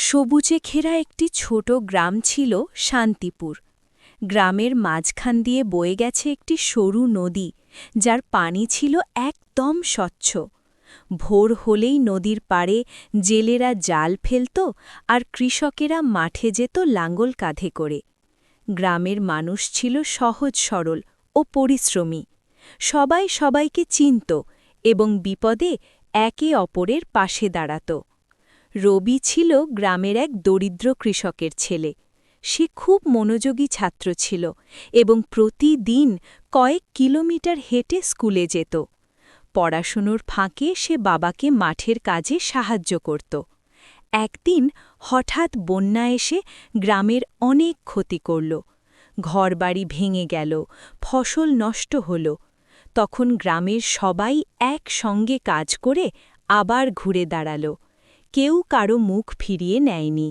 সবুজে ঘেরা একটি ছোট গ্রাম ছিল শান্তিপুর। গ্রামের মাঝখান দিয়ে বয়ে গেছে একটি সরু নদী, যার পানি ছিল একদম স্বচ্ছ। ভোর হলেই নদীর পাড়ে জেলেরা জাল ফেলত আর কৃষকেরা মাঠে যেত লাঙ্গল কাঁধে করে। গ্রামের মানুষ ছিল সহজ সরল ও পরিশ্রমী। সবাই সবাইকে চিনত এবং বিপদে একে অপরের পাশে দাঁড়াত। রবি ছিল গ্রামের এক দরিদ্র কৃষকের ছেলে। সে খুব মনোযোগী ছাত্র ছিল এবং প্রতিদিন কয়েক কিলোমিটার হেঁটে স্কুলে যেত। পড়াশুনোর ফাঁকে সে বাবাকে মাঠের কাজে সাহায্য করত। একদিন হঠাৎ বন্যা এসে গ্রামের অনেক ক্ষতি করল। ঘরবাড়ি ভেঙে গেল, ফসল নষ্ট হল। তখন গ্রামের সবাই একসঙ্গে কাজ করে আবার ঘুরে দাঁড়াল। কেউ কারো মুখ ফিরিয়ে নেয়নি।